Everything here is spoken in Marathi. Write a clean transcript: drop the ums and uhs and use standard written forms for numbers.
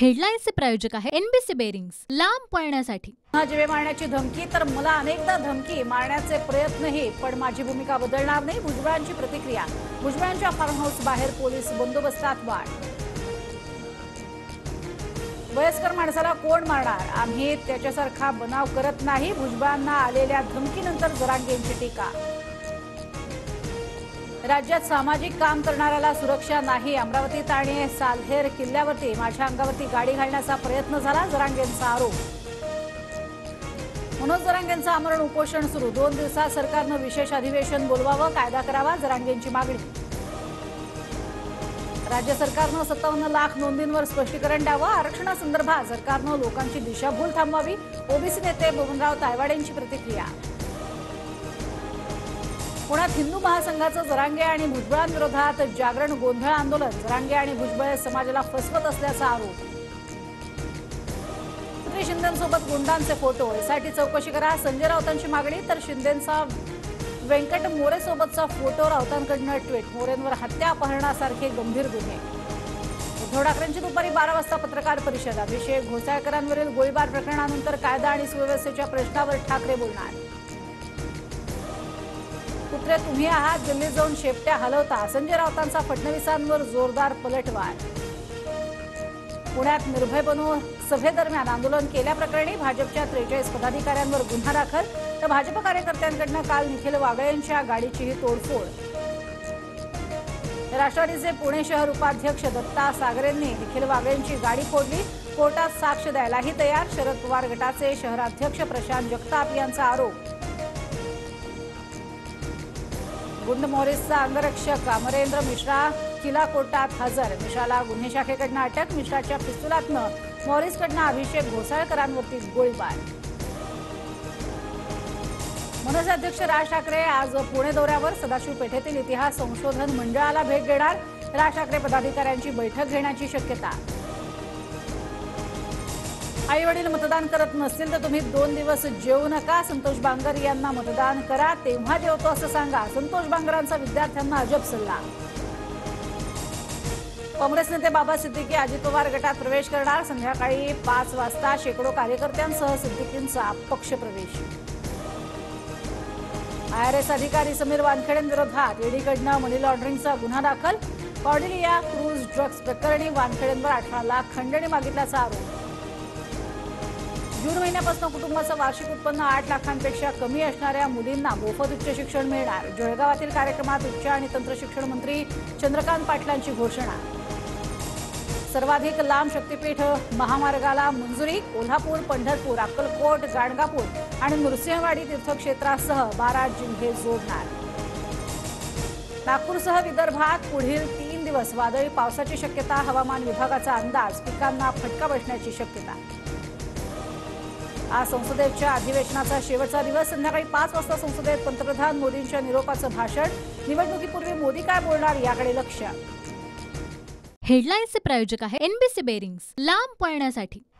हेडलाईन्सचे प्रायोजक आहे एनबीसी बेरिंग्स, लांब पळण्यासाठी। जीवे मारण्याची धमकी तर मला अनेकदा धमकी मारण्याचे प्रयत्नही, पण माझी भूमिका बदलणार नाही। भुजबळांची प्रतिक्रिया। भुजबळांच्या फार्म हाऊस बाहेर पोलीस बंदोबस्तात वाढ। वयस्कर माणसाला कोण मारणार, आम्ही त्याच्यासारखा बनाव करत नाही। भुजबळांना आलेल्या धमकीनंतर जरांगेंची टीका। राज्यात सामाजिक काम करणाऱ्याला सुरक्षा नाही। अमरावतीत आणि साल्हेर किल्ल्यावरती माझ्या अंगावरती गाडी घालण्याचा प्रयत्न झाला, जरांगेंचा आरोप। मनोज जरांगेंचं आमरण उपोषण सुरू। 2 दिवसात सरकारनं विशेष अधिवेशन बोलवावं, कायदा करावा, जरांगेंची मागणी। राज्य सरकारनं 57 लाख नोंदींवर स्पष्टीकरण द्यावं। आरक्षणासंदर्भात सरकारनं लोकांची दिशाभूल थांबवावी। ओबीसी नेते बबनराव तायवाडेंची प्रतिक्रिया। पुण्यात हिंदू महासंघाचं जरांगे आणि भुजबळांविरोधात जागरण गोंधळ आंदोलन। जरांगे आणि भुजबळ समाजाला फसवत असल्याचा आरोप। पुत्री शिंदेंसोबत गुंडांचे फोटो, एसआयटी चौकशी करा, संजय राऊतांची मागणी। तर शिंदेंचा व्यंकट मोरेसोबतचा फोटो, राऊतांकडनं ट्विट। मोरेंवर हत्या, अपहरणासारखे गंभीर गुन्हे। उद्धव ठाकरेंची दुपारी 12 वाजता पत्रकार परिषद। अभिषेक घोसाळकरांवरील गोळीबार प्रकरणानंतर कायदा आणि सुव्यवस्थेच्या प्रश्नावर ठाकरे बोलणार। पुत्रे तुम्ही आहात, दिल्लीत जाऊन शेपट्या हलवता, संजय राऊतांचा फडणवीसांवर जोरदार पलटवार। पुण्यात निर्भय बनो सभेदरम्यान आंदोलन केल्याप्रकरणी भाजपच्या 43 पदाधिकाऱ्यांवर गुन्हा दाखल। तर भाजप कार्यकर्त्यांकडनं काल निखिल वागळेंच्या गाडीचीही तोडफोड। राष्ट्रवादीचे पुणे शहर उपाध्यक्ष दत्ता सागरेंनी निखिल वागळेंची गाडी फोडली, कोर्टात साक्ष द्यायलाही तयार। शरद पवार गटाचे शहराध्यक्ष प्रशांत जगताप यांचा आरोप। गुंड मॉरिसचा अंगरक्षक अमरेंद्र मिश्रा किला कोर्टात हजर। मिश्राला गुन्हे शाखेकडनं अटक। मिश्राच्या पिस्तुलातनं मॉरिसकडनं अभिषेक घोसाळकरांवरती गोळीबार। मनसे अध्यक्ष राज ठाकरे आज पुणे दौऱ्यावर। सदाशिव पेठेतील इतिहास संशोधन मंडळाला भेट देणार। राज ठाकरे पदाधिकाऱ्यांची बैठक घेण्याची शक्यता। आई वडील मतदान करत नसतील तर तुम्ही 2 दिवस जेवू नका। संतोष बांगर यांना मतदान करा, तेव्हा जेवतो असं सांगा। संतोष बांगरांचा विद्यार्थ्यांना अजब सल्ला। काँग्रेस नेते बाबा सिद्दीकी अजित पवार गटात प्रवेश करणार। संध्याकाळी 5 वाजता शेकडो कार्यकर्त्यांसह सिद्दीकींचा पक्ष प्रवेश। IRS अधिकारी समीर वानखेडेंविरोधात ईडीकडनं मनी लॉन्ड्रिंगचा गुन्हा दाखल। कॉर्डिलिया क्रूज ड्रग्ज प्रकरणी वानखेडेंवर 18 लाख खंडणी मागितल्याचा आरोप। जून महिन्यापासून कुटुंबाचं वार्षिक उत्पन्न 8 लाखांपेक्षा कमी असणाऱ्या मुलींना मोफत उच्च शिक्षण मिळणार। जळगावातील कार्यक्रमात उच्च आणि तंत्रशिक्षण मंत्री चंद्रकांत पाटलांची घोषणा। सर्वाधिक लांब शक्तीपीठ महामार्गाला मंजुरी। कोल्हापूर, पंढरपूर, अक्कलकोट, गाणगापूर आणि नृसिंहवाडी तीर्थक्षेत्रासह 12 जिल्हे जोडणार। नागपूरसह विदर्भात पुढील 3 दिवस वादळी पावसाची शक्यता। हवामान विभागाचा अंदाज, पिकांना फटका बसण्याची शक्यता। आज संसदेच्या अधिवेशनाचा शेवटचा दिवस। संध्याकाळी 5 वाजता संसदेत पंतप्रधान मोदींच्या निरोपाचं भाषण। निवडणुकीपूर्वी मोदी काय बोलणार याकडे लक्ष। हेडलाईन्सचे प्रायोजक आहे एनबीसी बेरिंग्स, लांब पळण्यासाठी।